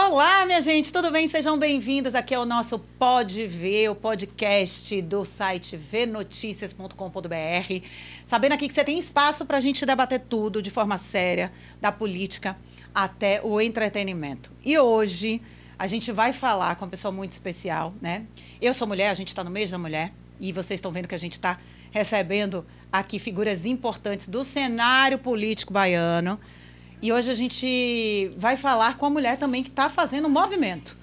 Olá, minha gente, tudo bem? Sejam bem-vindos aqui ao nosso Pode Ver, o podcast do site vnoticias.com.br. Sabendo aqui que você tem espaço para a gente debater tudo de forma séria, da política até o entretenimento. E hoje a gente vai falar com uma pessoa muito especial, né? Eu sou mulher, a gente está no mês da mulher e vocês estão vendo que a gente está recebendo aqui figuras importantes do cenário político baiano. E hoje a gente vai falar com a mulher também que está fazendo um movimento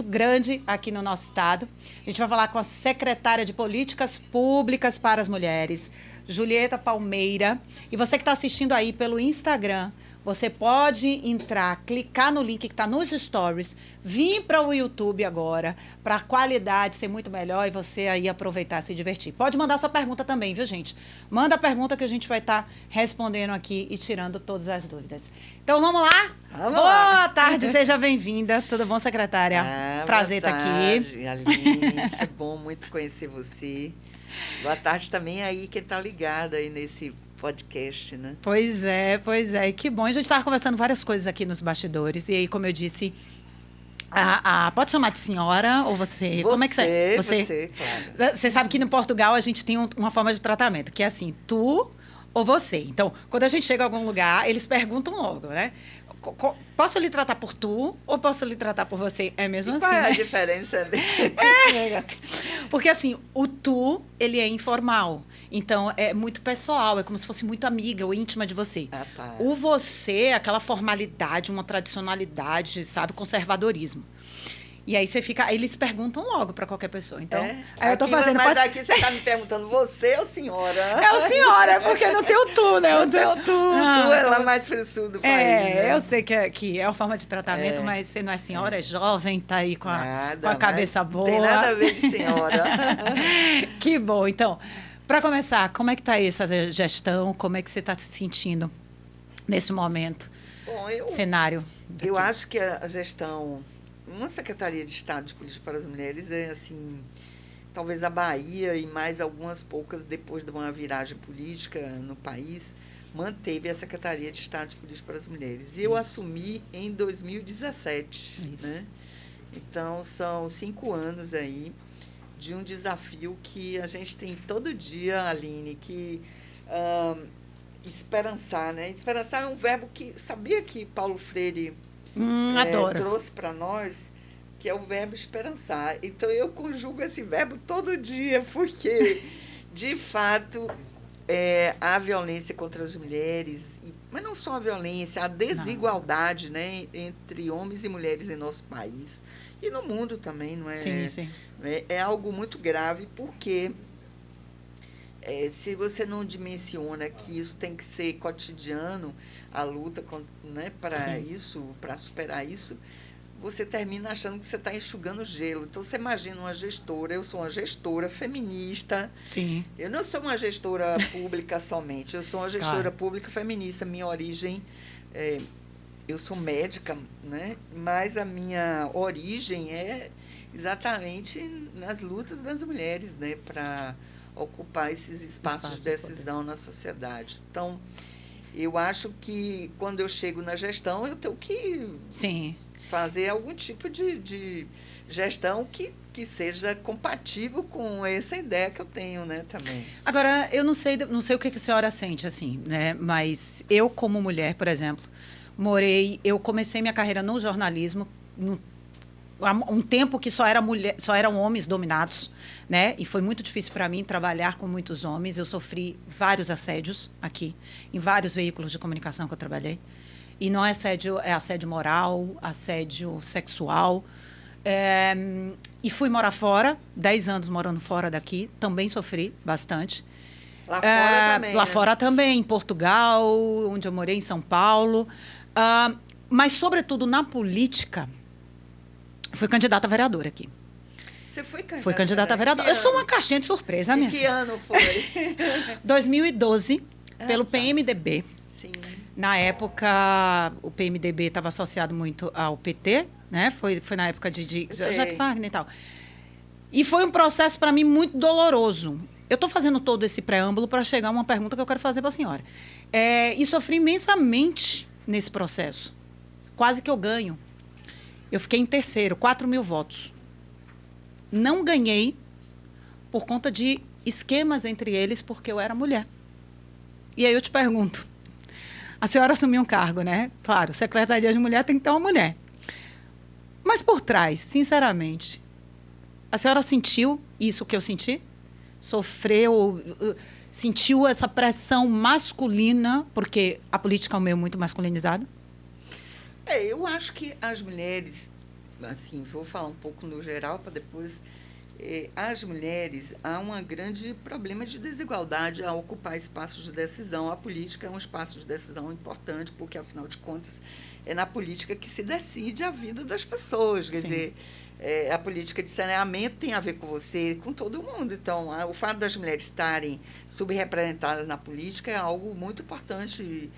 grande aqui no nosso estado. A gente vai falar com a secretária de Políticas Públicas para as Mulheres, Julieta Palmeira. E você que está assistindo aí pelo Instagram, você pode entrar, clicar no link que está nos stories, vir para o YouTube agora, para a qualidade ser muito melhor e você aí aproveitar, se divertir. Pode mandar sua pergunta também, viu, gente? Manda a pergunta que a gente vai estar respondendo aqui e tirando todas as dúvidas. Então, vamos lá? Boa tarde, seja bem-vinda. Tudo bom, secretária? Prazer estar aqui. Aline, é bom muito conhecer você. Boa tarde também aí quem está ligado aí nesse podcast, né? Pois é. E que bom. A gente estava conversando várias coisas aqui nos bastidores. E aí, como eu disse, pode chamar de senhora ou você? Como é que você, claro. Você sabe que no Portugal a gente tem uma forma de tratamento, que é assim, tu ou você. Então, quando a gente chega a algum lugar, eles perguntam logo, né? Posso lhe tratar por tu ou posso lhe tratar por você? É mesmo assim, qual é né? a diferença dele? Porque assim, o tu, ele é informal. Então, é muito pessoal, é como se fosse muito amiga ou íntima de você. Tá. O você é aquela formalidade, uma tradicionalidade, sabe? Conservadorismo. E aí você fica... Eles perguntam logo para qualquer pessoa. Então, aí eu tô fazendo... Mas aqui você está me perguntando, você ou senhora? É o senhora, porque não tem o tu, né? Não tem o tu. Tu é lá mais frissudo do país, né? Eu sei que é uma forma de tratamento, mas você não é senhora, é jovem, tá aí com a cabeça boa. Não tem nada a ver de senhora. Que bom. Então... Para começar, como é que está aí essa gestão? Como é que você está se sentindo nesse momento? Bom, cenário? Eu acho que a gestão, uma Secretaria de Estado de Política para as Mulheres é assim, talvez a Bahia e mais algumas poucas depois de uma viragem política no país, manteve a Secretaria de Estado de Política para as Mulheres. E eu assumi em 2017, né? Então, são 5 anos aí de um desafio que a gente tem todo dia, Aline, que esperançar, né? Esperançar é um verbo que, sabia que Paulo Freire trouxe para nós, que é o verbo esperançar. Então, eu conjugo esse verbo todo dia, porque, de fato, a violência contra as mulheres, mas não só a violência, a desigualdade, né, entre homens e mulheres em nosso país, e no mundo também, não é? Sim. É algo muito grave, porque se você não dimensiona que isso tem que ser cotidiano, a luta, né, para isso, para superar isso, você termina achando que você está enxugando gelo. Então, você imagina uma gestora, eu sou uma gestora feminista. Sim. Eu não sou uma gestora pública somente, eu sou uma gestora pública feminista. Minha origem... eu sou médica, né? Mas a minha origem é exatamente nas lutas das mulheres, né? Para ocupar esses espaços de decisão na sociedade. Então, eu acho que quando eu chego na gestão, eu tenho que fazer algum tipo de gestão que seja compatível com essa ideia que eu tenho, né, também. Agora, eu não sei o que a senhora sente, assim, né? Mas eu, como mulher, por exemplo, eu comecei minha carreira no jornalismo há um tempo que só eram homens dominados, né? E foi muito difícil para mim trabalhar com muitos homens. Eu sofri vários assédios aqui, em vários veículos de comunicação que eu trabalhei. E não é assédio, é assédio moral, assédio sexual. E fui morar fora, 10 anos morando fora daqui, também sofri bastante. Lá fora também, Lá fora também, em Portugal, onde eu morei, em São Paulo. Mas, sobretudo, na política, fui candidata a vereadora aqui. Você foi candidata? Fui candidata a vereadora. Eu sou uma caixinha de surpresa, minha senhora. Que ano foi? 2012, pelo PMDB. Sim. Na época, o PMDB estava associado muito ao PT, né? Foi na época de Jacques Wagner e tal. E foi um processo, para mim, muito doloroso. Eu estou fazendo todo esse preâmbulo para chegar a uma pergunta que eu quero fazer para a senhora. E sofri imensamente nesse processo. Quase que eu ganho. Eu fiquei em terceiro, 4.000 votos. Não ganhei por conta de esquemas entre eles, porque eu era mulher. E aí eu te pergunto, a senhora assumiu um cargo, né? Claro, Secretaria de Mulher tem que ter uma mulher. Mas por trás, sinceramente, a senhora sentiu isso que eu senti? Sofreu, sentiu essa pressão masculina, porque a política é um meio muito masculinizado? Eu acho que as mulheres, assim, vou falar um pouco no geral para depois. As mulheres, há um grande problema de desigualdade a ocupar espaços de decisão. A política é um espaço de decisão importante, porque, afinal de contas, é na política que se decide a vida das pessoas. Quer dizer, a política de saneamento tem a ver com você, com todo mundo. Então, o fato das mulheres estarem subrepresentadas na política é algo muito importante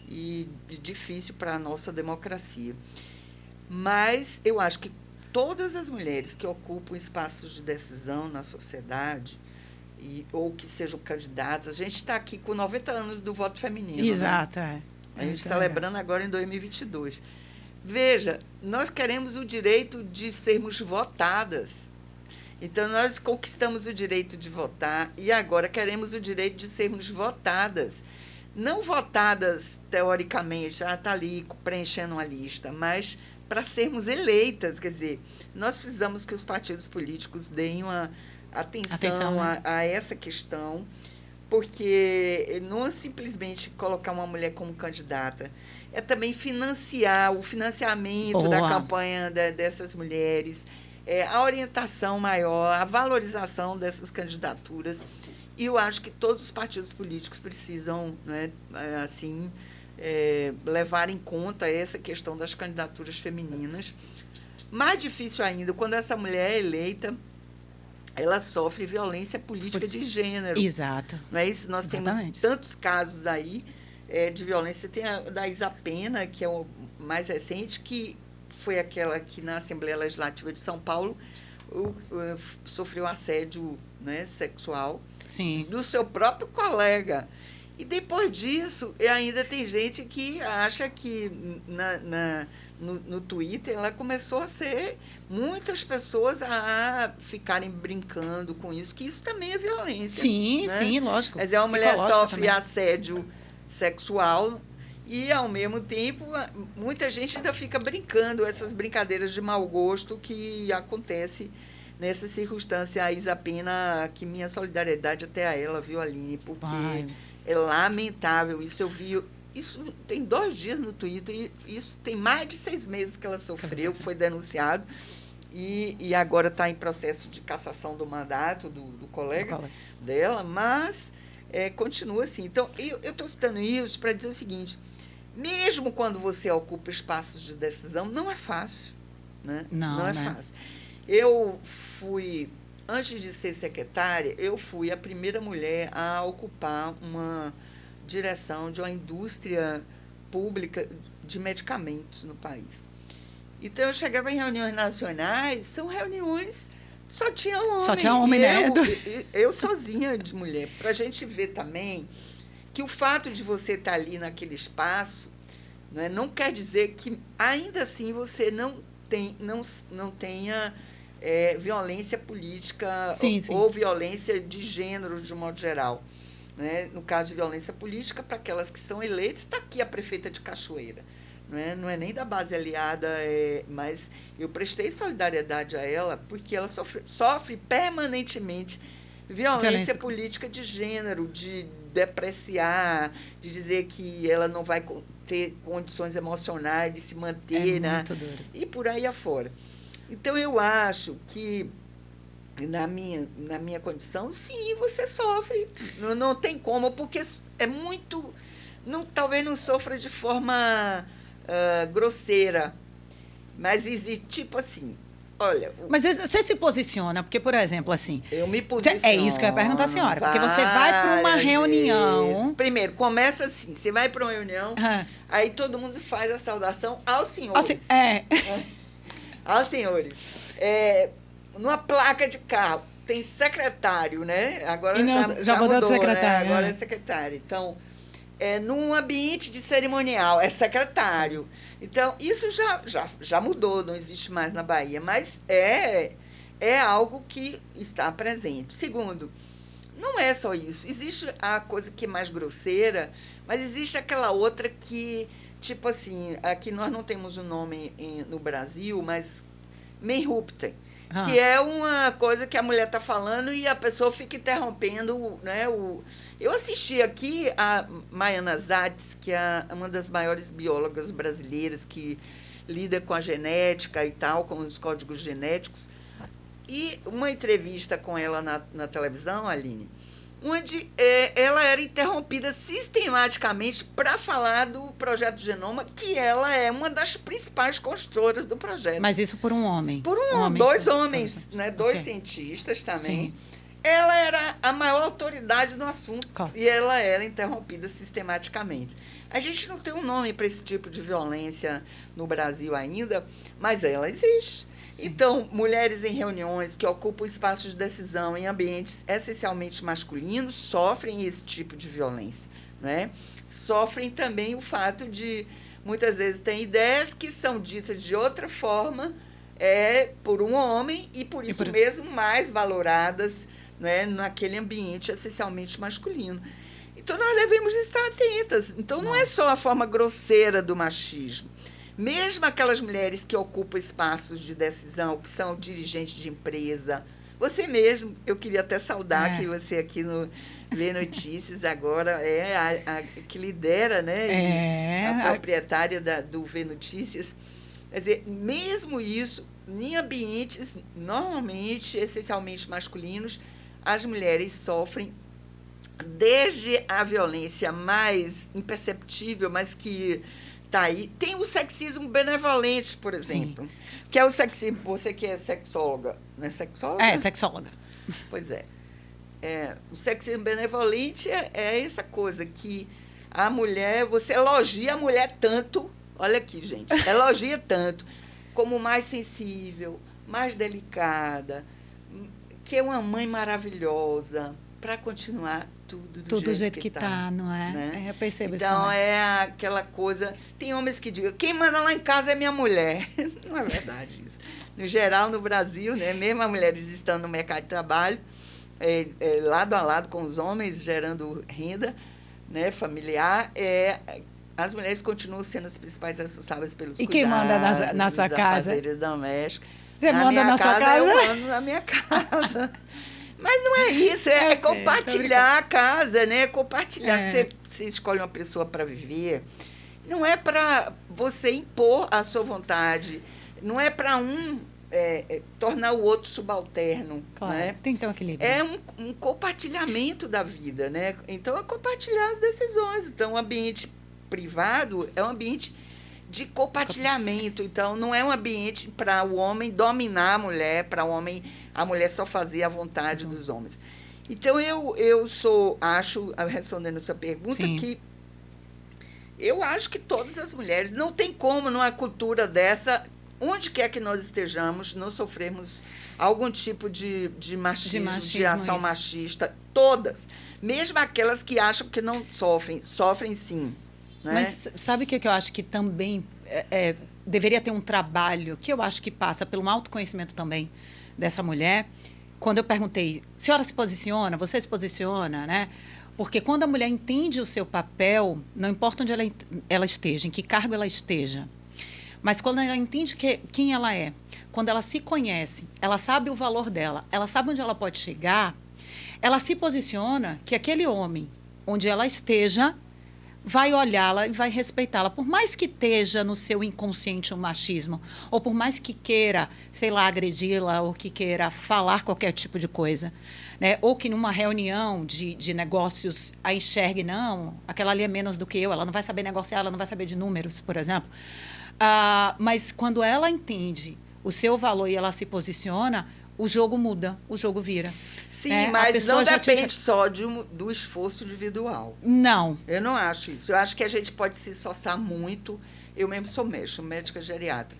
e difícil para a nossa democracia. Mas eu acho que todas as mulheres que ocupam espaços de decisão na sociedade, ou que sejam candidatas, a gente está aqui com 90 anos do voto feminino. Exato, né? A gente celebrando agora em 2022. Veja, nós queremos o direito de sermos votadas. Então, nós conquistamos o direito de votar e agora queremos o direito de sermos votadas. Não votadas, teoricamente, está ali preenchendo uma lista, mas para sermos eleitas. Quer dizer, nós precisamos que os partidos políticos deem uma atenção né? a essa questão, porque não é simplesmente colocar uma mulher como candidata, é também financiar o financiamento da campanha dessas mulheres, a orientação maior, a valorização dessas candidaturas. E eu acho que todos os partidos políticos precisam, né, assim, levar em conta essa questão das candidaturas femininas. Mais difícil ainda, quando essa mulher é eleita, ela sofre violência política de gênero. Exato. Não é isso? Nós temos tantos casos aí de violência. Tem a da Isa Pena, que é o mais recente, que foi aquela que na Assembleia Legislativa de São Paulo sofreu assédio, né, sexual. Sim. Do seu próprio colega. E depois disso, ainda tem gente que acha que no Twitter ela começou a ser muitas pessoas a ficarem brincando com isso, que isso também é violência. Sim, né? sim, lógico. Quer dizer, a mulher sofre também. assédio sexual e, ao mesmo tempo, muita gente ainda fica brincando, essas brincadeiras de mau gosto que acontece nessa circunstância. A Isa Pena, que minha solidariedade até a ela, viu, Aline? Porque é lamentável. Isso eu vi. Isso tem 2 dias no Twitter, e isso tem mais de 6 meses que ela sofreu, foi denunciado, e agora está em processo de cassação do mandato do colega dela, mas continua assim. Então, eu estou citando isso para dizer o seguinte: mesmo quando você ocupa espaços de decisão, não é fácil. Né? Não é fácil. Eu fui, antes de ser secretária, eu fui a primeira mulher a ocupar uma direção de uma indústria pública de medicamentos no país. Então, eu chegava em reuniões nacionais, são reuniões, só tinha homem. Só tinha homem, né? Eu sozinha de mulher. Para a gente ver também que o fato de você estar ali naquele espaço, né, não quer dizer que, ainda assim, você não tenha violência política sim. ou violência de gênero, de um modo geral. Né? No caso de violência política, para aquelas que são eleitas, está aqui a prefeita de Cachoeira. Não é nem da base aliada, mas eu prestei solidariedade a ela, porque ela sofre permanentemente violência política de gênero, de depreciar, de dizer que ela não vai ter condições emocionais de se manter, né? Muito duro. E por aí afora. Então, eu acho que, na minha condição, sim, você sofre. Não tem como, porque é muito... talvez não sofra de forma grosseira, mas existe, tipo assim, olha... Mas você se posiciona, porque, por exemplo, assim... Eu me posiciono. É isso que eu ia perguntar à senhora, porque você vai para uma reunião... Vezes. Primeiro, começa assim, você vai para uma reunião, aí todo mundo faz a saudação aos senhores. Aos senhores. Numa placa de carro, tem secretário, né? Agora já mudou, de secretário. Né? Agora é secretário. Então, num ambiente de cerimonial, é secretário. Então, isso já mudou, não existe mais na Bahia, mas é algo que está presente. Segundo, não é só isso. Existe a coisa que é mais grosseira, mas existe aquela outra que, tipo assim, aqui nós não temos um nome no Brasil, mas menrupta, que é uma coisa que a mulher está falando e a pessoa fica interrompendo, né? Eu assisti aqui a Maiana Zatz, que é uma das maiores biólogas brasileiras que lida com a genética e tal, com os códigos genéticos, e uma entrevista com ela na televisão, Aline, onde ela era interrompida sistematicamente para falar do Projeto Genoma, que ela é uma das principais construtoras do projeto. Mas isso por um homem? Por um homem. Dois homens, né? Dois cientistas também. Sim. Ela era a maior autoridade no assunto e ela era interrompida sistematicamente. A gente não tem um nome para esse tipo de violência no Brasil ainda, mas ela existe. Sim. Então, mulheres em reuniões que ocupam espaços de decisão em ambientes essencialmente masculinos sofrem esse tipo de violência, né? Sofrem também o fato de, muitas vezes, tem ideias que são ditas de outra forma por um homem e, por isso mesmo, mais valoradas, né, naquele ambiente essencialmente masculino. Então, nós devemos estar atentas. Então, não é só a forma grosseira do machismo. Mesmo aquelas mulheres que ocupam espaços de decisão, que são dirigentes de empresa, você mesmo, eu queria até saudar que você aqui no Vê Notícias agora é a que lidera, né? A proprietária do Vê Notícias. Quer dizer, mesmo isso, em ambientes normalmente, essencialmente masculinos, as mulheres sofrem desde a violência mais imperceptível, mas que está aí. Tem o sexismo benevolente, por exemplo. Sim. Que é o sexismo, você que é sexóloga, não é sexóloga? É, sexóloga. Pois é. O sexismo benevolente é essa coisa que a mulher, você elogia a mulher tanto, olha aqui, gente, elogia tanto, como mais sensível, mais delicada, que é uma mãe maravilhosa, para continuar tudo do jeito que está, não é? Né? Eu percebo isso. Então, é aquela coisa... Tem homens que digam, quem manda lá em casa é minha mulher. Não é verdade isso. No geral, no Brasil, né, mesmo as mulheres estando no mercado de trabalho, lado a lado com os homens, gerando renda, né, familiar, as mulheres continuam sendo as principais responsáveis pelos cuidados. E quem manda na sua casa? Domésticos. Você manda na sua casa? Eu mando na minha casa. Mas não é isso, é compartilhar a casa, né? Compartilhar. Você escolhe uma pessoa para viver, não é para você impor a sua vontade, não é para tornar o outro subalterno. Claro, né? Tem que ter um equilíbrio. É um compartilhamento da vida, né? Então, é compartilhar as decisões. Então, o ambiente privado é um ambiente de compartilhamento. Então, não é um ambiente para o homem dominar a mulher, para a mulher só fazer a vontade dos homens. Então, acho, respondendo a sua pergunta, Sim. que eu acho que todas as mulheres, não tem como, numa cultura dessa, onde quer que nós estejamos, não sofremos algum tipo de machismo, de ação machista, todas. Mesmo aquelas que acham que não sofrem sim. Né? Mas sabe o que eu acho que também deveria ter um trabalho, que eu acho que passa pelo autoconhecimento também dessa mulher? Quando eu perguntei, senhora se posiciona, você se posiciona, né? Porque quando a mulher entende o seu papel, não importa onde ela esteja, em que cargo ela esteja, mas quando ela entende quem ela é, quando ela se conhece, ela sabe o valor dela, ela sabe onde ela pode chegar, ela se posiciona que aquele homem, onde ela esteja, vai olhá-la e vai respeitá-la. Por mais que esteja no seu inconsciente um machismo, ou por mais que queira, sei lá, agredi-la, ou que queira falar qualquer tipo de coisa, né? Ou que numa reunião de negócios a enxergue, não, aquela ali é menos do que eu, ela não vai saber negociar, ela não vai saber de números, por exemplo. Mas quando ela entende o seu valor e ela se posiciona, o jogo muda, o jogo vira. Sim, mas não depende só do esforço individual. Não. Eu não acho isso. Eu acho que a gente pode se esforçar muito. Eu mesmo sou médica geriatra.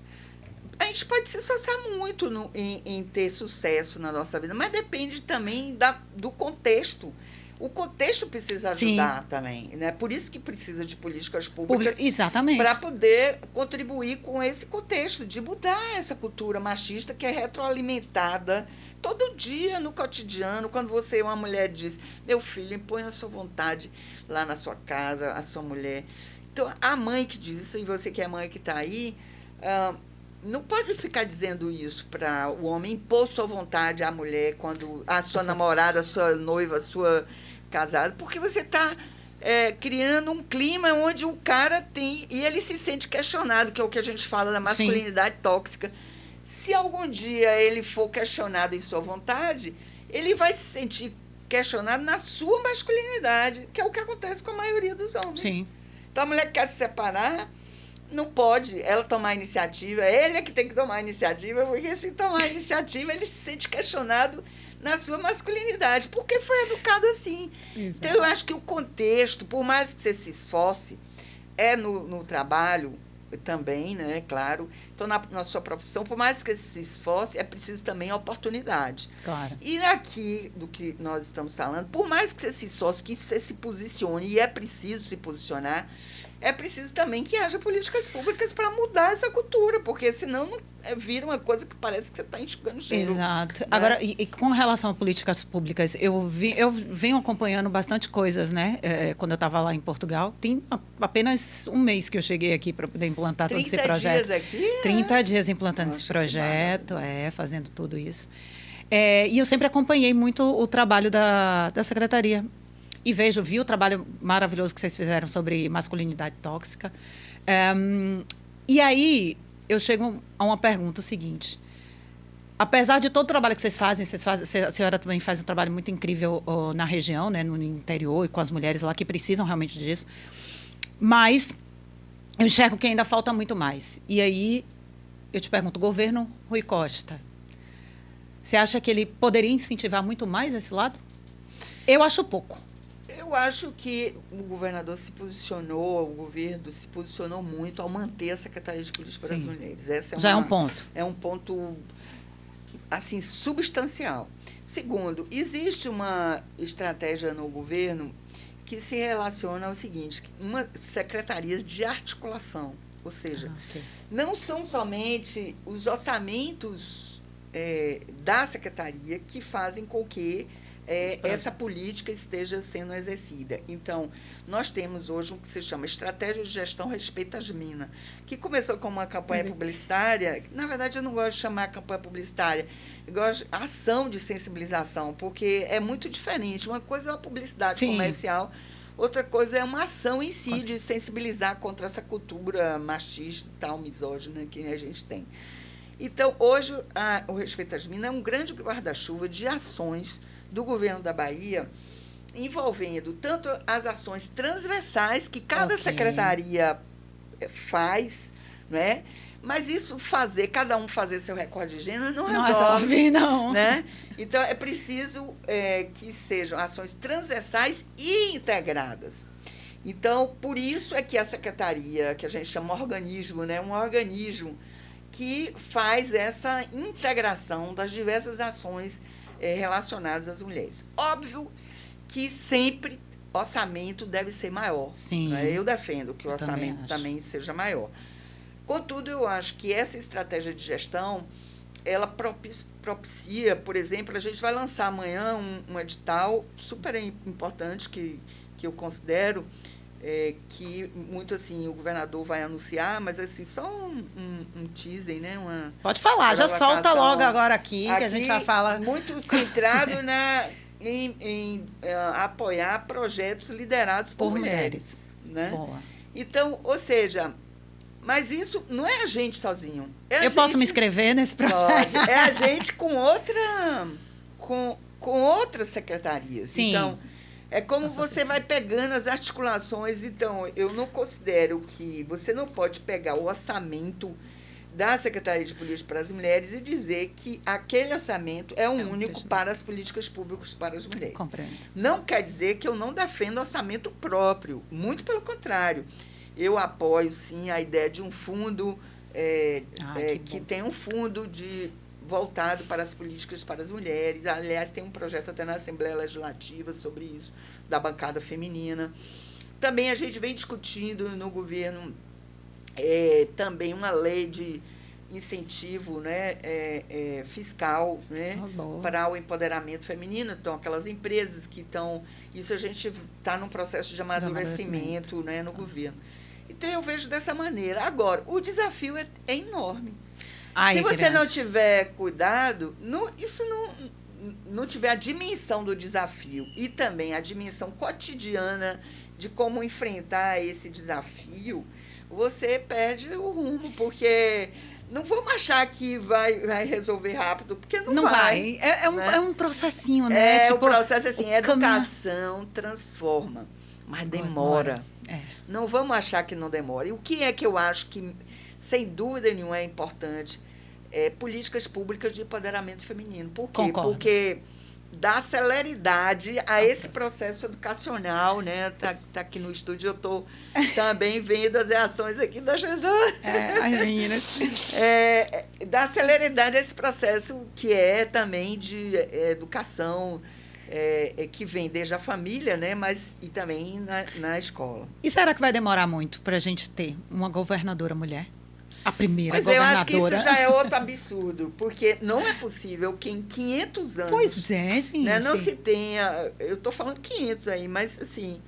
A gente pode se esforçar muito em ter sucesso na nossa vida, mas depende também do contexto. o contexto precisa ajudar também, né? Por isso que precisa de políticas públicas para poder contribuir com esse contexto, de mudar essa cultura machista que é retroalimentada todo dia no cotidiano, quando você, uma mulher, diz, meu filho, impõe a sua vontade lá na sua casa, a sua mulher. Então, a mãe que diz isso, e você que é mãe que está aí, não pode ficar dizendo isso para o homem, impor sua vontade à mulher, quando a sua namorada, a sua noiva, a sua casada, porque você está criando um clima onde o cara tem, e ele se sente questionado, que é o que a gente fala da masculinidade tóxica. Se algum dia ele for questionado em sua vontade, ele vai se sentir questionado na sua masculinidade, que é o que acontece com a maioria dos homens. Sim. Então, a mulher que quer se separar, não pode ela tomar a iniciativa, ele é que tem que tomar a iniciativa, porque se tomar a iniciativa, ele se sente questionado na sua masculinidade, porque foi educado assim. Exato. Então, eu acho que o contexto, por mais que você se esforce, no trabalho também, né, claro. Então, na sua profissão, por mais que você se esforce, é preciso também oportunidade. Claro. E aqui, do que nós estamos falando, por mais que você se esforce, que você se posicione, e é preciso se posicionar, é preciso também que haja políticas públicas para mudar essa cultura, porque senão vira uma coisa que parece que você está enxugando gelo. Exato. Né? Agora, e com relação a políticas públicas, eu venho acompanhando bastante coisas, né? Quando eu estava lá em Portugal, tem apenas um mês que eu cheguei aqui para poder implantar todo esse projeto. 30 dias aqui? 30 dias implantando esse projeto, fazendo tudo isso. E eu sempre acompanhei muito o trabalho da secretaria. E vi o trabalho maravilhoso que vocês fizeram sobre masculinidade tóxica. E aí, eu chego a uma pergunta, o seguinte. Apesar de todo o trabalho que vocês fazem, a senhora também faz um trabalho muito incrível na região, né, no interior, e com as mulheres lá que precisam realmente disso. Mas eu enxergo que ainda falta muito mais. E aí, eu te pergunto, governo Rui Costa, você acha que ele poderia incentivar muito mais esse lado? Eu acho pouco. Eu acho que o governador se posicionou, o governo se posicionou muito ao manter a Secretaria de Política para as Mulheres. Já é um ponto. É um ponto, assim, substancial. Segundo, existe uma estratégia no governo que se relaciona ao seguinte, secretarias de articulação, ou seja, não são somente os orçamentos da secretaria que fazem com que essa política esteja sendo exercida. Então, nós temos hoje o que se chama Estratégia de Gestão Respeito às Minas, que começou com uma campanha publicitária. Na verdade, eu não gosto de chamar campanha publicitária, eu gosto de ação de sensibilização, porque é muito diferente. Uma coisa é uma publicidade comercial, outra coisa é uma ação em si de sensibilizar contra essa cultura machista, tal, misógina que a gente tem. Então, hoje, o Respeito às Minas é um grande guarda-chuva de ações do governo da Bahia, envolvendo tanto as ações transversais que cada secretaria faz, né? Mas isso cada um fazer seu recorde de gênero não resolve, não. Né? Então, é preciso que sejam ações transversais e integradas. Então, por isso é que a secretaria, que a gente chama organismo, né? Um organismo que faz essa integração das diversas ações relacionadas às mulheres. Óbvio que sempre orçamento deve ser maior. Sim. Né? Eu defendo que o orçamento também seja maior. Contudo, eu acho que essa estratégia de gestão, ela propicia, por exemplo, a gente vai lançar amanhã um edital super importante que eu considero, que muito assim o governador vai anunciar, mas assim só um teaser, né? Pode falar, já solta logo agora aqui que a gente já fala. Muito centrado em apoiar projetos liderados por mulheres. Né? Boa. Então, ou seja, mas isso não é a gente sozinho. Posso me inscrever nesse projeto? Pode. É a gente com outras secretarias. Sim. Então, é como você vai pegando as articulações. Então, eu não considero que você não pode pegar o orçamento da Secretaria de Política para as Mulheres e dizer que aquele orçamento é único para as políticas públicas para as mulheres. Compreendo. Não quer dizer que eu não defendo orçamento próprio. Muito pelo contrário. Eu apoio, sim, a ideia de um fundo que tem um fundo voltado para as políticas para as mulheres. Aliás, tem um projeto até na Assembleia Legislativa sobre isso, da bancada feminina. Também a gente vem discutindo no governo também uma lei de incentivo, né, fiscal, né, para o empoderamento feminino. Então, aquelas empresas que estão... Isso a gente está num processo de amadurecimento, né, no governo. Então, eu vejo dessa maneira. Agora, o desafio é enorme. Se você não tiver cuidado, isso não tiver a dimensão do desafio e também a dimensão cotidiana de como enfrentar esse desafio, você perde o rumo, porque não vamos achar que vai resolver rápido, porque não vai. É um processinho, né? O processo assim, educação transforma, mas demora. Não vamos achar que não demora. E o que é que eu acho que, sem dúvida nenhuma, é importante? Políticas públicas de empoderamento feminino. Por quê? Concordo. Porque dá celeridade a esse processo educacional, né? Tá aqui no estúdio, eu estou também vendo as reações aqui da Jesus. As meninas. Dá celeridade a esse processo que é também de educação, que vem desde a família, né? Mas e também na escola. E será que vai demorar muito para a gente ter uma governadora mulher? A primeira governadora. Mas eu acho que isso já é outro absurdo, porque não é possível que em 500 anos... Pois é, gente. Né, não se tenha... Eu estou falando 500 aí, mas, assim,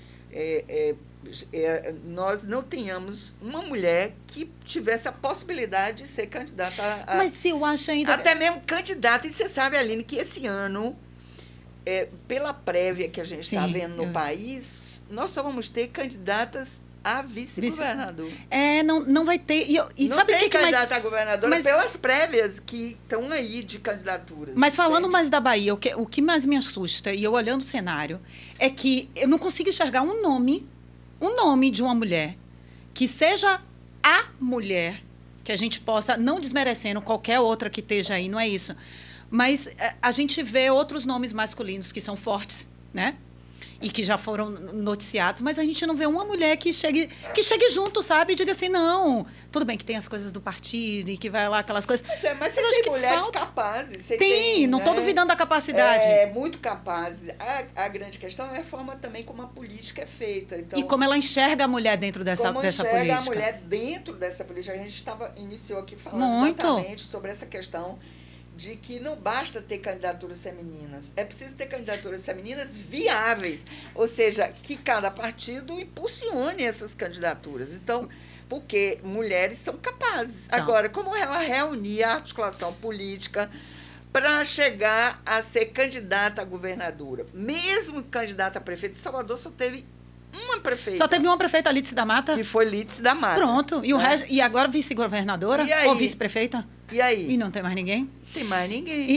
nós não tenhamos uma mulher que tivesse a possibilidade de ser candidata a... Mas se eu acho ainda... Até mesmo candidata. E você sabe, Aline, que esse ano, pela prévia que a gente está vendo no país, nós só vamos ter candidatas a vice-governador. Não vai ter. E não sabe tem que candidata a governadora pelas prévias que estão aí de candidaturas. Mas falando mais da Bahia, o que mais me assusta, e eu olhando o cenário, é que eu não consigo enxergar um nome de uma mulher que seja a mulher, que a gente possa, não desmerecendo qualquer outra que esteja aí, não é isso. Mas a gente vê outros nomes masculinos que são fortes, né? E que já foram noticiados, mas a gente não vê uma mulher que chegue junto, sabe? E diga assim, não, tudo bem que tem as coisas do partido e que vai lá, aquelas coisas. Mas você tem mulheres capazes. Não estou duvidando da capacidade. Muito capazes. A grande questão é a forma também como a política é feita. Então, e como ela enxerga a mulher dentro dessa política. Como enxerga a mulher dentro dessa política. A gente iniciou aqui falando exatamente sobre essa questão de que não basta ter candidaturas femininas, é preciso ter candidaturas femininas viáveis, ou seja, que cada partido impulsione essas candidaturas. Então, porque mulheres são capazes. Agora, como ela reunir a articulação política para chegar a ser candidata a governadora? Mesmo candidata a prefeita, Salvador só teve uma prefeita. Só teve uma prefeita, Lídice da Mata? Que foi Lídice da Mata. Pronto. E, e agora vice-governadora? Ou vice-prefeita? E aí? E não tem mais ninguém? Tem mais ninguém.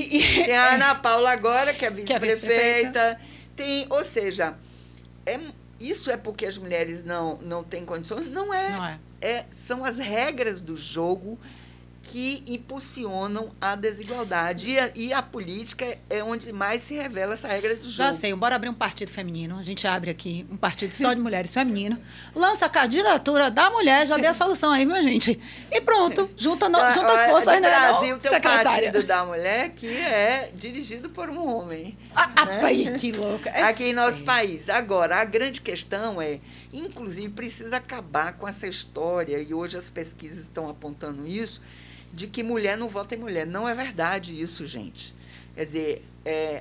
Tem a Ana Paula agora, que é vice-prefeita. Ou seja, isso é porque as mulheres não têm condições? Não é. São as regras do jogo que impulsionam a desigualdade. E a política é onde mais se revela essa regra do jogo. Já sei, bora abrir um partido feminino. A gente abre aqui um partido só de mulheres feminino. Lança a candidatura da mulher, já dei a solução aí, minha gente. E pronto, junta as forças aí, né? No Brasil tem o partido da mulher que é dirigido por um homem. Né? Que louca. Aqui em nosso país. Agora, a grande questão inclusive, precisa acabar com essa história, e hoje as pesquisas estão apontando isso, de que mulher não vota em mulher. Não é verdade isso, gente. Quer dizer,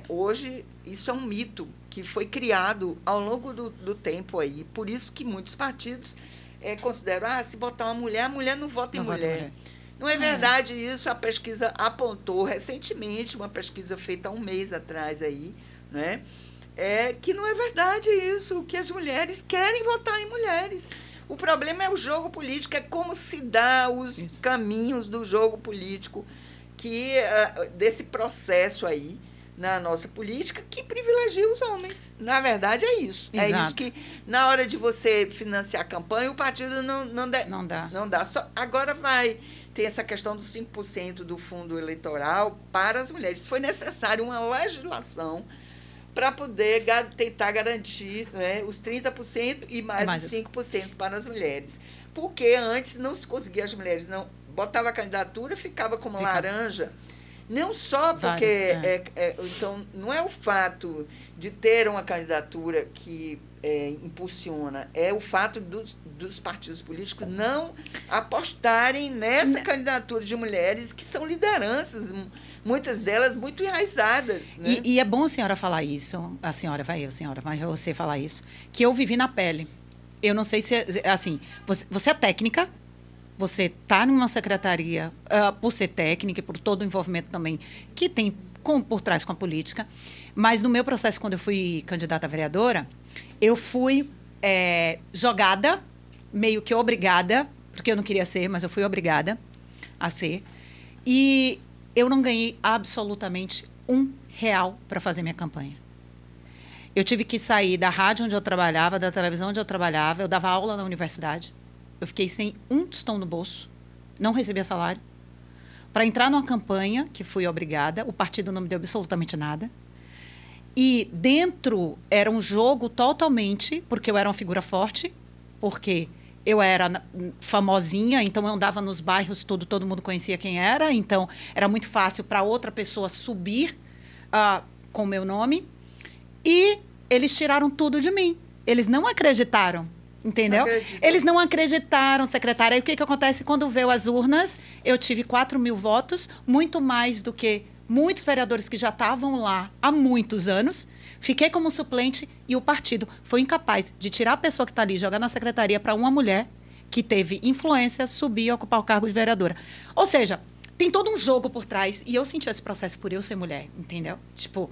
hoje isso é um mito que foi criado ao longo do tempo aí. Por isso que muitos partidos consideram, se botar uma mulher, a mulher não vota em mulher. Não é verdade isso. A pesquisa apontou recentemente, uma pesquisa feita há um mês atrás aí, né? Que não é verdade isso, que as mulheres querem votar em mulheres. O problema é o jogo político, é como se dá os caminhos do jogo político, desse processo aí na nossa política, que privilegia os homens. Na verdade, é isso. Exato. É isso que, na hora de você financiar a campanha, o partido não dá. Agora vai ter essa questão dos 5% do fundo eleitoral para as mulheres. Foi necessário uma legislação para poder tentar garantir, né, os 30% e mais os 5% para as mulheres. Porque antes não se conseguia, as mulheres não botava a candidatura, ficava como laranja, Não só porque... então, não é o fato de ter uma candidatura que impulsiona, é o fato dos partidos políticos não apostarem nessa candidatura de mulheres que são lideranças, muitas delas muito enraizadas. Né? E é bom a senhora falar isso, mas você falar isso, que eu vivi na pele. Eu não sei se, assim, você é técnica, você está numa secretaria por ser técnica e por todo o envolvimento também que tem por trás com a política, mas no meu processo, quando eu fui candidata a vereadora, eu fui jogada, meio que obrigada, porque eu não queria ser, mas eu fui obrigada a ser, e eu não ganhei absolutamente R$1 para fazer minha campanha. Eu tive que sair da rádio onde eu trabalhava, da televisão onde eu trabalhava, eu dava aula na universidade. Eu fiquei sem um tostão no bolso, não recebia salário. Para entrar numa campanha, que fui obrigada, o partido não me deu absolutamente nada. E dentro era um jogo totalmente, porque eu era uma figura forte, porque eu era famosinha, então eu andava nos bairros, todo mundo conhecia quem era, então era muito fácil para outra pessoa subir com o meu nome. E eles tiraram tudo de mim. Eles não acreditaram. Entendeu? Eles não acreditaram, secretária. Aí o que acontece? Quando veio as urnas, eu tive 4.000 votos, muito mais do que muitos vereadores que já estavam lá há muitos anos. Fiquei como suplente e o partido foi incapaz de tirar a pessoa que está ali, jogar na secretaria para uma mulher que teve influência, subir e ocupar o cargo de vereadora. Ou seja, tem todo um jogo por trás e eu senti esse processo por eu ser mulher, entendeu? Tipo...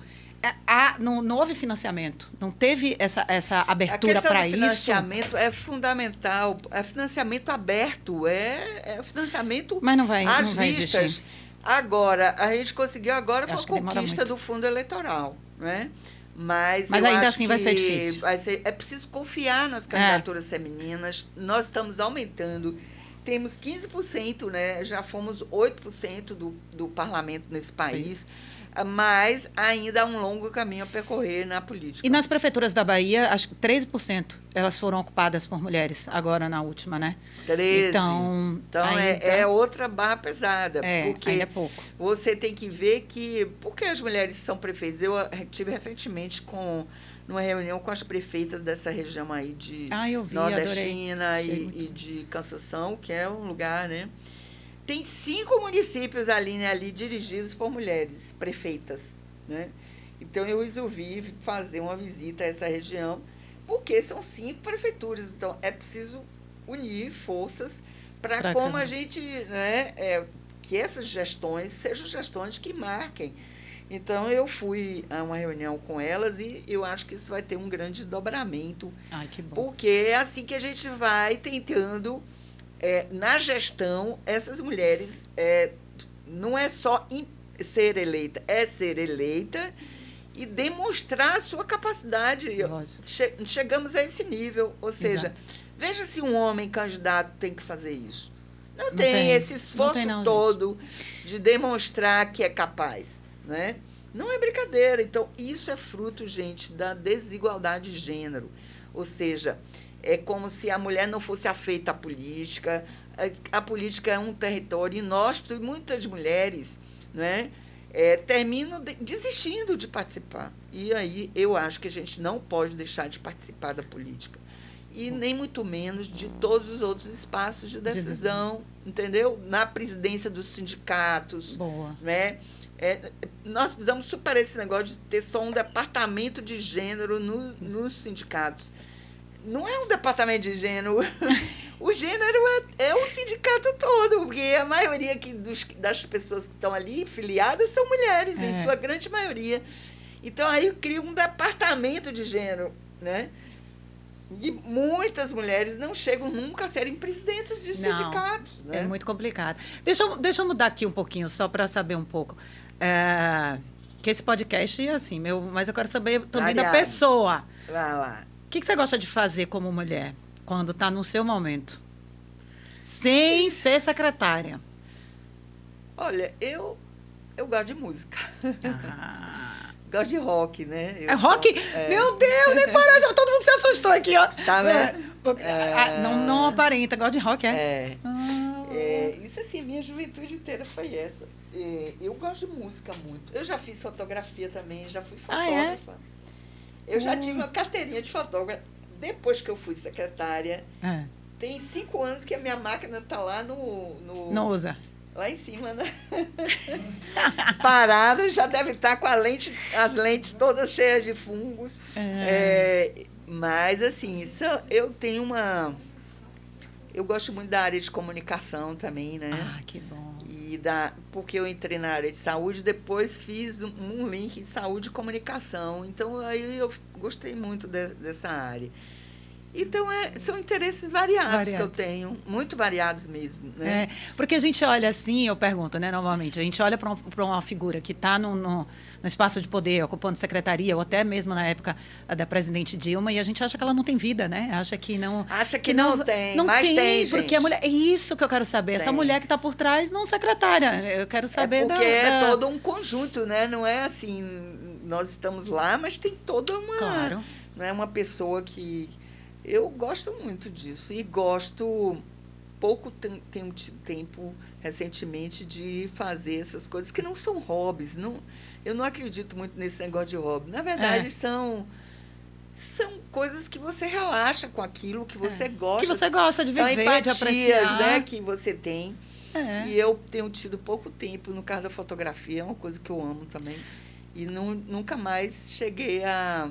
não houve financiamento, não teve essa abertura para isso. O financiamento é fundamental, é financiamento aberto, é financiamento mas não vai vistas. Existir. Agora, a gente conseguiu agora com a conquista do fundo eleitoral, né? Mas ainda assim vai ser difícil. É preciso confiar nas candidaturas femininas, nós estamos aumentando, temos 15%, né? Já fomos 8% do parlamento nesse país. Mas ainda há um longo caminho a percorrer na política. E nas prefeituras da Bahia, acho que 13% elas foram ocupadas por mulheres, agora na última, né? 13%. Então é outra barra pesada. Porque ainda é pouco. Você tem que ver que... Por que as mulheres são prefeitas? Eu estive recentemente numa reunião com as prefeitas dessa região aí de Nordestina e de Cansação, que é um lugar, né? Tem 5 municípios ali dirigidos por mulheres prefeitas, né? Então, eu resolvi fazer uma visita a essa região, porque são 5 prefeituras. Então, é preciso unir forças para como a gente... né, que essas gestões sejam gestões que marquem. Então, eu fui a uma reunião com elas e eu acho que isso vai ter um grande desdobramento. Ai, que bom. Porque é assim que a gente vai tentando... na gestão, essas mulheres não é só ser eleita, é ser eleita e demonstrar a sua capacidade. Chegamos a esse nível. Ou seja, veja se um homem candidato tem que fazer isso. Não tem esse esforço todo de demonstrar que é capaz. Né? Não é brincadeira. Então, isso é fruto, gente, da desigualdade de gênero. Ou seja... É como se a mulher não fosse afeita à política. A política é um território inóspito e muitas mulheres, né, terminam desistindo de participar. E aí eu acho que a gente não pode deixar de participar da política. E nem muito menos de todos os outros espaços de decisão, entendeu? Na presidência dos sindicatos. Boa. Né? Nós precisamos superar esse negócio de ter só um departamento de gênero nos sindicatos. Não é um departamento de gênero. O gênero é o sindicato todo, porque a maioria das pessoas que estão ali filiadas são mulheres, em sua grande maioria. Então, aí cria um departamento de gênero, né? E muitas mulheres não chegam nunca a serem presidentas de sindicatos. Né? É muito complicado. Deixa eu mudar aqui um pouquinho, só para saber um pouco. Que esse podcast é assim, mas eu quero saber também da pessoa. Vai lá. O que você gosta de fazer como mulher quando está no seu momento? Sem ser secretária. Olha, eu gosto de música. Gosto de rock, né? Rock? Meu Deus, nem parece. Todo mundo se assustou aqui, ó. Tá vendo? Não aparenta. Gosta de rock, É. Isso assim, minha juventude inteira foi essa. Eu gosto de música muito. Eu já fiz fotografia também, já fui fotógrafa. Eu já tive uma carteirinha de fotógrafa. Depois que eu fui secretária, tem 5 anos que a minha máquina está lá Não usa. Lá em cima, né? Parada, já deve estar com as lentes todas cheias de fungos. Mas, assim, eu tenho eu gosto muito da área de comunicação também, né? Ah, que bom. Porque eu entrei na área de saúde, depois fiz um link de saúde e comunicação. Então, aí eu gostei muito dessa área. Então, são interesses variados que eu tenho, muito variados mesmo. Né? Porque a gente olha assim, eu pergunto, né, normalmente, a gente olha para uma figura que está no espaço de poder, ocupando secretaria, ou até mesmo na época da presidente Dilma, e a gente acha que ela não tem vida, né? Acha que não... Acha que não tem, mas tem, porque a mulher... É isso que eu quero saber, essa mulher que está por trás, não secretária. Eu quero saber porque é todo um conjunto, né? Não é assim, nós estamos lá, mas tem toda uma... Claro. Não é uma pessoa que... Eu gosto muito disso e gosto, tenho tempo recentemente de fazer essas coisas que não são hobbies. Eu não acredito muito nesse negócio de hobby. Na verdade, são coisas que você relaxa com aquilo que você gosta. Que você gosta de viver, empatias, de apreciar. Né, que você tem. E eu tenho tido pouco tempo no caso da fotografia, é uma coisa que eu amo também. E nunca mais cheguei a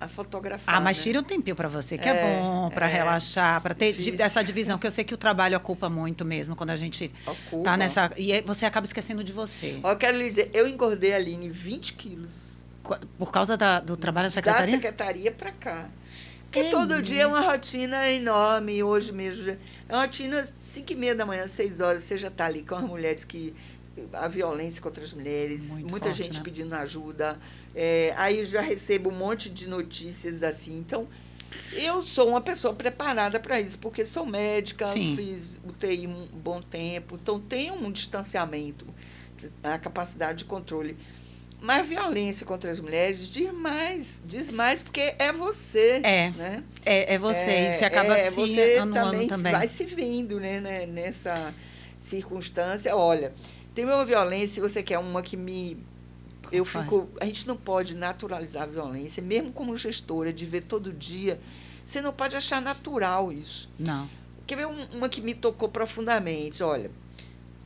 fotografar. Mas né? tira um tempinho para você, que é bom, para relaxar, para ter essa divisão, que eu sei que o trabalho ocupa muito mesmo, quando a gente está nessa... E você acaba esquecendo de você. Eu quero lhe dizer, eu engordei, Aline, 20 quilos. Por causa do trabalho na secretaria? Da secretaria para cá. Porque todo dia é uma rotina enorme, hoje mesmo. É uma rotina 5h30 da manhã, 6 horas, você já está ali com as mulheres a violência contra as mulheres, muita forte, gente né? pedindo ajuda. Aí eu já recebo um monte de notícias assim. Então, eu sou uma pessoa preparada para isso, porque sou médica, fiz UTI um bom tempo, então tenho um distanciamento, a capacidade de controle. Mas a violência contra as mulheres diz mais porque é você. Né? É você, e você acaba se anuando também. Vai se vendo, né, nessa circunstância. Olha, tem uma violência, se você quer uma que a gente não pode naturalizar a violência, mesmo como gestora, de ver todo dia. Você não pode achar natural isso. Não. Quer ver uma que me tocou profundamente? Olha,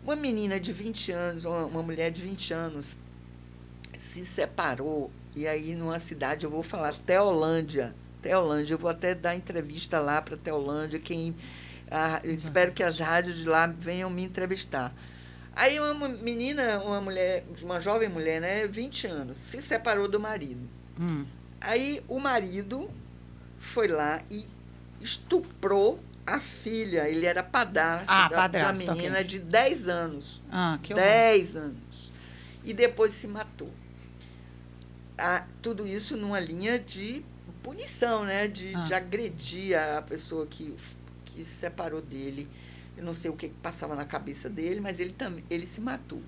uma menina de 20 anos, uma mulher de 20 anos, se separou, e aí numa cidade, eu vou falar Teolândia, eu vou até dar entrevista lá para Teolândia, eu espero que as rádios de lá venham me entrevistar. Aí uma menina, uma jovem mulher, né, 20 anos, se separou do marido. Aí o marido foi lá e estuprou a filha. Ele era padrasto de uma menina de 10 anos. Que horror. 10 anos. E depois se matou. Tudo isso numa linha de punição, né, de agredir a pessoa que se separou dele. Eu não sei o que passava na cabeça dele, mas ele se matou.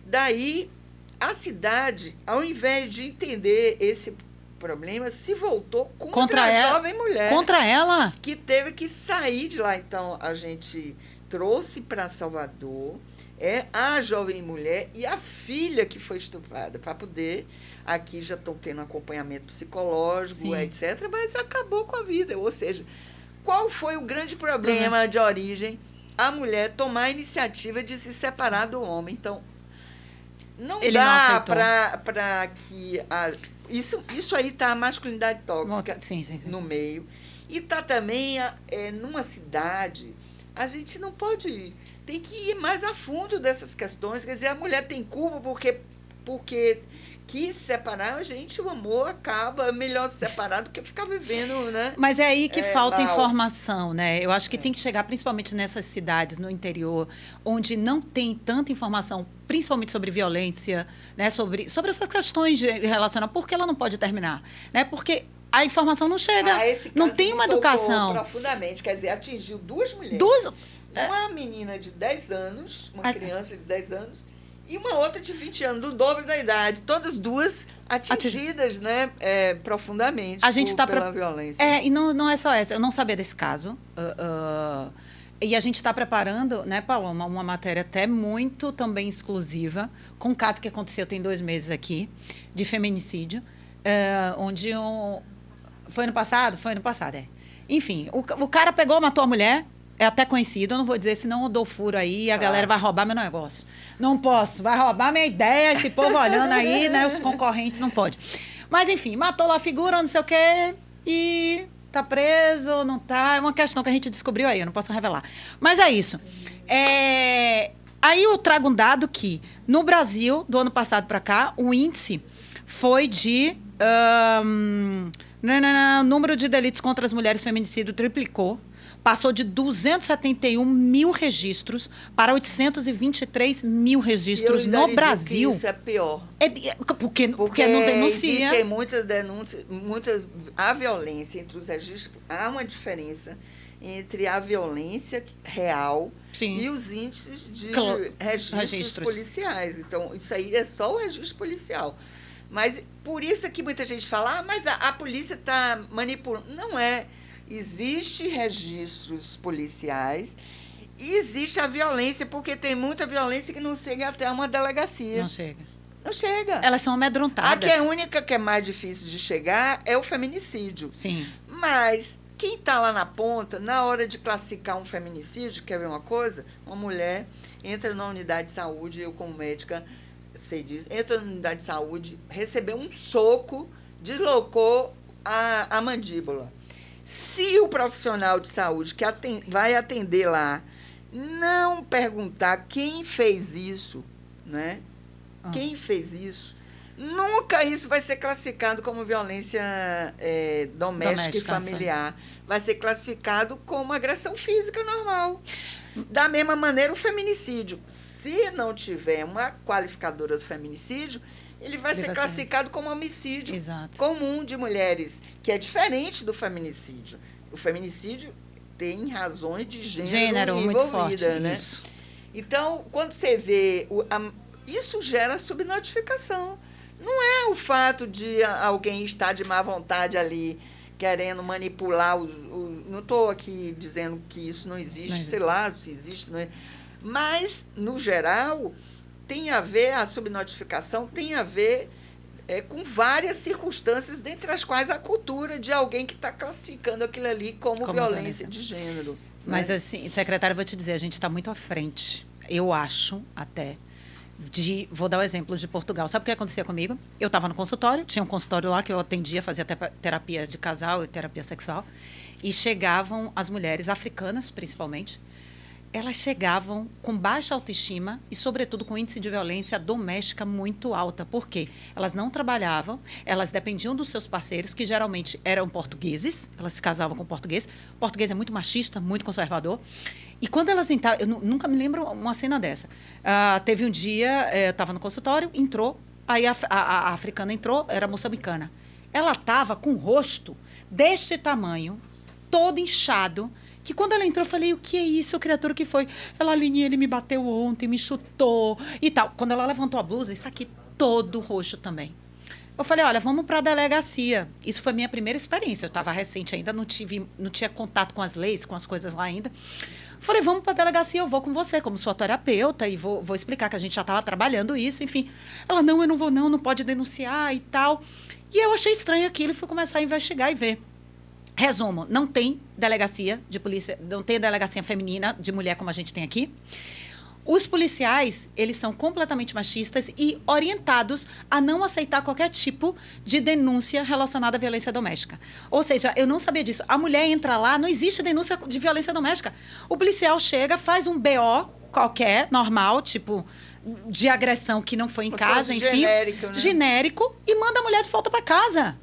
Daí, a cidade, ao invés de entender esse problema, se voltou contra a jovem mulher. Contra ela? Que teve que sair de lá. Então, a gente trouxe para Salvador a jovem mulher e a filha que foi estuprada, para poder... Aqui já estão tendo acompanhamento psicológico, etc., mas acabou com a vida. Ou seja, qual foi o grande problema de origem? A mulher tomar a iniciativa de se separar do homem. Então, não dá para que... Isso aí está a masculinidade tóxica no meio. E está também, numa cidade, a gente não pode... Tem que ir mais a fundo dessas questões. Quer dizer, a mulher tem culpa porque quis separar, gente, o amor acaba melhor se separar do que ficar vivendo, né? Mas é aí que falta informação, né? Eu acho que tem que chegar, principalmente nessas cidades no interior, onde não tem tanta informação, principalmente sobre violência, né? Sobre essas questões relacionadas. Por que ela não pode terminar? Né? Porque a informação não chega, não tem uma educação. Profundamente, quer dizer, atingiu 2 mulheres. Uma menina de 10 anos, uma criança de 10 anos, e uma outra de 20 anos, do dobro da idade. Todas duas atingidas, né, profundamente pela violência. E não é só essa. Eu não sabia desse caso. E a gente está preparando, né, Paloma, uma matéria até muito também exclusiva, com um caso que aconteceu tem 2 meses aqui, de feminicídio, onde Foi ano passado? Foi ano passado, é. Enfim, o cara pegou, matou a mulher, é até conhecido, eu não vou dizer, senão eu dou furo aí e a galera vai roubar meu negócio. Não posso, vai roubar minha ideia, esse povo olhando aí, né, os concorrentes não pode. Mas, enfim, matou lá a figura, não sei o quê, e tá preso, não tá, é uma questão que a gente descobriu aí, eu não posso revelar. Mas é isso. Aí eu trago um dado que, no Brasil, do ano passado para cá, o índice foi de... o número de delitos contra as mulheres, feminicídio, triplicou. Passou de 271 mil registros para 823 mil registros no Brasil. Que isso é pior. Porque não denuncia. Existem muitas denúncias, a violência entre os registros. Há uma diferença entre a violência real e os índices de registros policiais. Então, isso aí é só o registro policial. Mas por isso é que muita gente fala, mas a polícia está manipulando. Não é. Existem registros policiais e existe a violência, porque tem muita violência que não chega até uma delegacia. Não chega. Não chega. Elas são amedrontadas. A que é a única que é mais difícil de chegar é o feminicídio. Sim. Mas quem está lá na ponta, na hora de classificar um feminicídio, quer ver uma coisa? Uma mulher entra na unidade de saúde, eu como médica sei disso, entra na unidade de saúde, recebeu um soco, deslocou a mandíbula. Se o profissional de saúde que vai atender lá não perguntar quem fez isso, né? Quem fez isso, nunca isso vai ser classificado como violência doméstica e familiar. Vai ser classificado como agressão física normal. Da mesma maneira, o feminicídio. Se não tiver uma qualificadora do feminicídio, ele vai ser classificado como homicídio comum de mulheres, que é diferente do feminicídio. O feminicídio tem razões de gênero envolvida, muito forte, né? Isso. Então, quando você vê... isso gera subnotificação. Não é o fato de alguém estar de má vontade ali, querendo manipular... não estou aqui dizendo que isso não existe, sei lá se existe, não é. Mas, no geral... tem a ver, a subnotificação tem a ver com várias circunstâncias, dentre as quais a cultura de alguém que está classificando aquilo ali como violência de gênero. Mas, assim, secretária, eu vou te dizer, a gente está muito à frente, eu acho, até, vou dar o exemplo de Portugal. Sabe o que acontecia comigo? Eu estava no consultório, tinha um consultório lá que eu atendia, fazia terapia de casal e terapia sexual, e chegavam as mulheres africanas, principalmente, elas chegavam com baixa autoestima e, sobretudo, com índice de violência doméstica muito alta. Por quê? Elas não trabalhavam, elas dependiam dos seus parceiros, que geralmente eram portugueses, elas se casavam com português. O português é muito machista, muito conservador. E quando elas entravam, eu nunca me lembro uma cena dessa. Teve um dia, eu estava no consultório, entrou, aí a africana entrou, era moçambicana. Ela estava com o rosto deste tamanho, todo inchado, que quando ela entrou, eu falei, o que é isso, criatura, que foi? Ela, Aline, ele me bateu ontem, me chutou e tal. Quando ela levantou a blusa, isso aqui todo roxo também. Eu falei, olha, vamos para a delegacia. Isso foi a minha primeira experiência. Eu estava recente ainda, não tinha contato com as leis, com as coisas lá ainda. Eu falei, vamos para a delegacia, eu vou com você, como sua terapeuta, e vou explicar que a gente já estava trabalhando isso, enfim. Ela, não, eu não vou não pode denunciar e tal. E eu achei estranho aquilo e fui começar a investigar e ver. Resumo, não tem delegacia de polícia, não tem delegacia feminina de mulher como a gente tem aqui. Os policiais, eles são completamente machistas e orientados a não aceitar qualquer tipo de denúncia relacionada à violência doméstica. Ou seja, eu não sabia disso. A mulher entra lá, não existe denúncia de violência doméstica. O policial chega, faz um BO qualquer, normal, tipo de agressão que não foi em casa, enfim. Genérico, né? Genérico, e manda a mulher de volta para casa.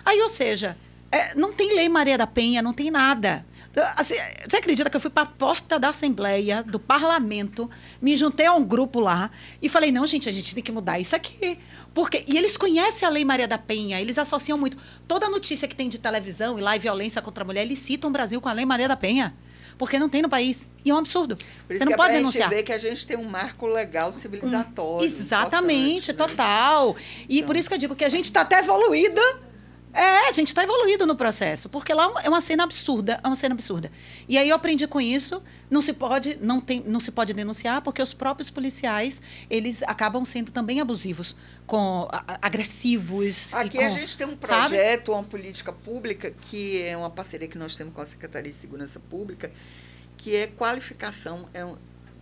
Aí, ou seja... não tem lei Maria da Penha, não tem nada. Assim, você acredita que eu fui para a porta da Assembleia, do Parlamento, me juntei a um grupo lá e falei, não, gente, a gente tem que mudar isso aqui. E eles conhecem a lei Maria da Penha, eles associam muito. Toda notícia que tem de televisão e lá violência contra a mulher, eles citam o Brasil com a lei Maria da Penha. Porque não tem no país. E é um absurdo. Você não pode denunciar. Por isso que a gente vê que a gente tem um marco legal civilizatório. Exatamente, importante, né? total. E por isso que eu digo que a gente está até evoluída, A gente está evoluído no processo, porque lá é uma cena absurda, E aí eu aprendi com isso, não se pode denunciar, porque os próprios policiais, eles acabam sendo também abusivos, agressivos. Aqui a gente tem um projeto, uma política pública, que é uma parceria que nós temos com a Secretaria de Segurança Pública, que é qualificação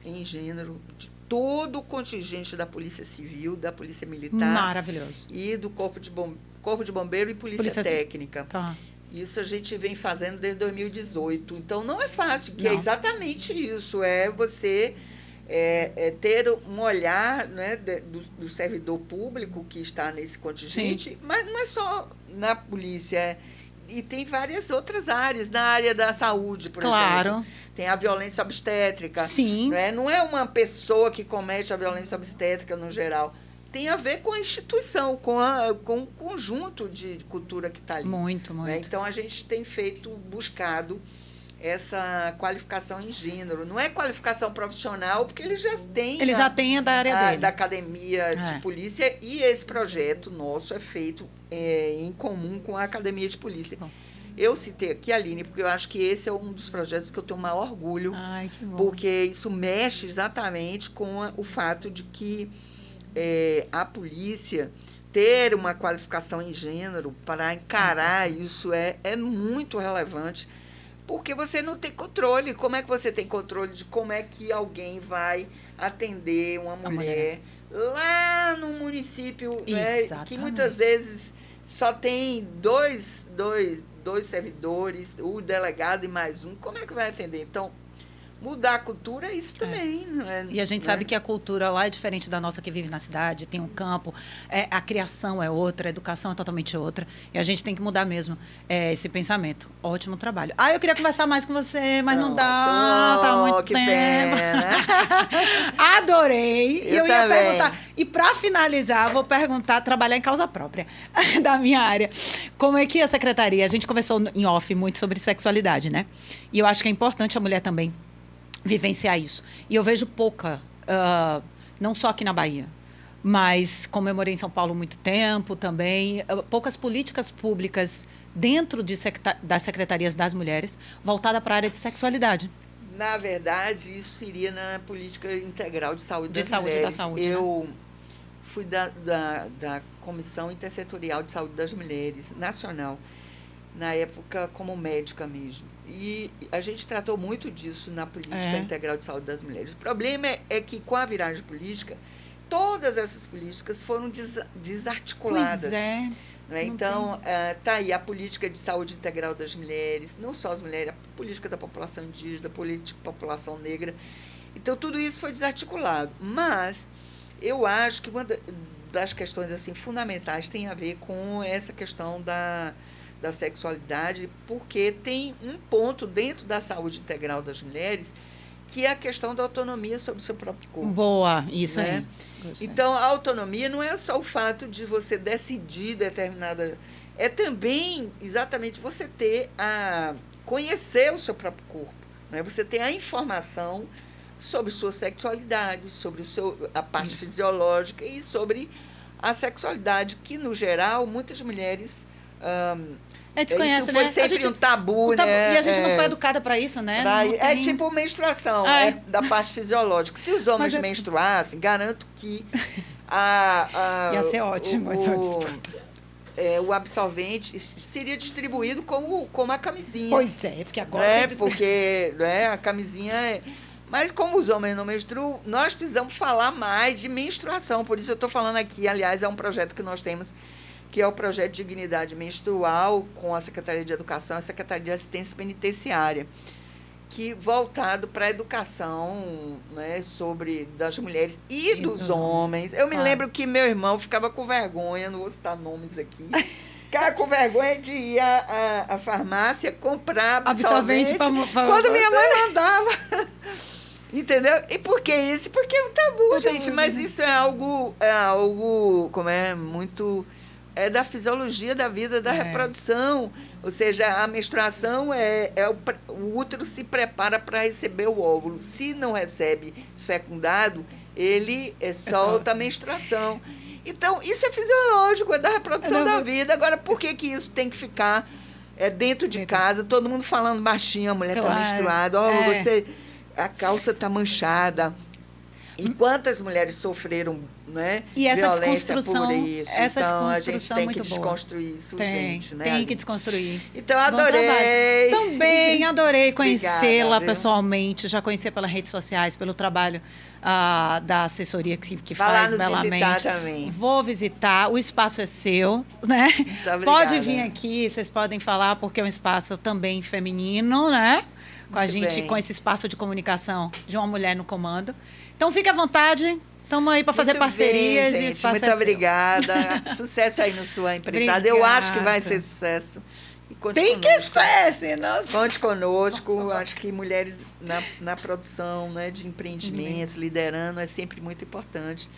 em gênero de todo o contingente da Polícia Civil, da Polícia Militar. Maravilhoso. E do Corpo de Bombeiro e Polícia Técnica. Tá. Isso a gente vem fazendo desde 2018. Então, não é fácil, porque é exatamente isso. É você ter um olhar, né, do servidor público que está nesse contingente, sim, mas não é só na polícia. E tem várias outras áreas, na área da saúde, por exemplo. Tem a violência obstétrica. Sim. Né? Não é uma pessoa que comete a violência obstétrica no geral. Tem a ver com a instituição, com o conjunto de cultura que está ali. Muito, muito. Né? Então, a gente tem buscado essa qualificação em gênero. Não é qualificação profissional, porque ele já tem... Ele já tem da área dele. Da academia de polícia, e esse projeto nosso é feito em comum com a academia de polícia. Bom. Eu citei aqui, Aline, porque eu acho que esse é um dos projetos que eu tenho o maior orgulho. Ai, que bom. Porque isso mexe exatamente com o fato de que a polícia ter uma qualificação em gênero para encarar isso é muito relevante, porque você não tem controle. Como é que você tem controle de como é que alguém vai atender uma mulher lá no município, né, que muitas vezes só tem dois servidores, o delegado e mais um? Como é que vai atender? Então, mudar a cultura é isso também. E a gente sabe que a cultura lá é diferente da nossa que vive na cidade, tem um campo, a criação é outra, a educação é totalmente outra, e a gente tem que mudar mesmo esse pensamento. Ótimo trabalho. Eu queria conversar mais com você, mas não dá, tá muito que tempo. Pena. Adorei. Eu ia perguntar, e para finalizar, vou perguntar, trabalhar em causa própria da minha área. Como é que a secretaria, a gente conversou em off muito sobre sexualidade, né? E eu acho que é importante a mulher também vivenciar isso. E eu vejo pouca, não só aqui na Bahia, mas como eu morei em São Paulo há muito tempo também, poucas políticas públicas dentro das secretarias das mulheres voltada para a área de sexualidade. Na verdade, isso seria na política integral de saúde das mulheres. Da saúde, eu fui da Comissão Intersetorial de Saúde das Mulheres, nacional, na época como médica mesmo. E a gente tratou muito disso na política integral de saúde das mulheres. O problema é que, com a viragem política, todas essas políticas foram desarticuladas. Pois é. Né? Então, está aí a política de saúde integral das mulheres, não só as mulheres, a política da população indígena, a política da população negra. Então, tudo isso foi desarticulado. Mas eu acho que uma das questões assim, fundamentais tem a ver com essa questão da sexualidade, porque tem um ponto dentro da saúde integral das mulheres que é a questão da autonomia sobre o seu próprio corpo. Boa, isso, né? Aí. Então, a autonomia não é só o fato de você decidir determinada... É também, exatamente, você conhecer o seu próprio corpo. Né? Você ter a informação sobre sua sexualidade, sobre a parte fisiológica e sobre a sexualidade, que, no geral, muitas mulheres... desconhece, isso foi sempre um tabu, né? E a gente não foi educada para isso, né? É tipo menstruação, da parte fisiológica. Se os homens menstruassem, garanto que ia ser ótimo o absorvente seria distribuído como a camisinha. Pois é, porque agora... Porque a camisinha... Mas como os homens não menstruam, nós precisamos falar mais de menstruação. Por isso eu estou falando aqui, aliás, é um projeto que nós temos, que é o projeto de Dignidade Menstrual, com a Secretaria de Educação e a Secretaria de Assistência Penitenciária, que voltado para a educação, né, das mulheres e dos homens. Eu me lembro que meu irmão ficava com vergonha, não vou citar nomes aqui, ficava com vergonha de ir à farmácia comprar absorvente quando minha mãe mandava. Entendeu? E por que isso? Porque é um tabu, gente. Mas isso é algo muito... É da fisiologia da vida, da reprodução. Ou seja, a menstruação o útero se prepara para receber o óvulo. Se não recebe fecundado, ele solta a menstruação. Então, isso é fisiológico, é da reprodução da vida. Agora, por que isso tem que ficar dentro de casa, todo mundo falando baixinho, a mulher está menstruada, a calça está manchada. E quantas mulheres sofreram, né, e essa violência desconstrução, por isso? essa então, desconstrução a gente tem que muito desconstruir isso, gente. Né, tem que desconstruir. Então, adorei. Também adorei conhecê-la pessoalmente, já conheci pelas redes sociais, pelo trabalho da assessoria que faz belamente. Também. Vou visitar, o espaço é seu, né? Pode vir aqui, vocês podem falar, porque é um espaço também feminino, né? Com a gente, com esse espaço de comunicação de uma mulher no comando. Então, fique à vontade. Estamos aí para fazer parcerias e espaço muito obrigada. Sucesso aí na sua empreitada. Eu acho que vai ser sucesso. Tem que ser, senão... Conte conosco. Acho que mulheres na produção, né, de empreendimentos, liderando, é sempre muito importante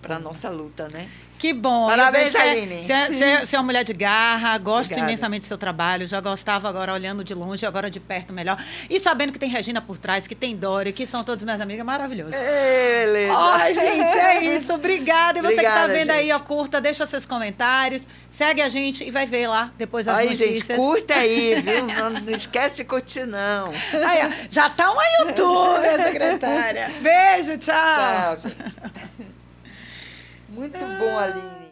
para a nossa luta, né? Que bom. Parabéns, Aline. Você é uma mulher de garra, gosto imensamente do seu trabalho, já gostava agora olhando de longe, agora de perto melhor. E sabendo que tem Regina por trás, que tem Dória, que são todas minhas amigas, maravilhoso. Beleza. Ai, gente, é isso. Obrigada. E você que está vendo aí, curta, deixa seus comentários, segue a gente e vai ver lá depois as notícias. Gente, curta aí, viu? Não esquece de curtir, não. Aí, já tá uma youtuber, secretária. Beijo, tchau. Tchau, gente. Muito bom, Aline.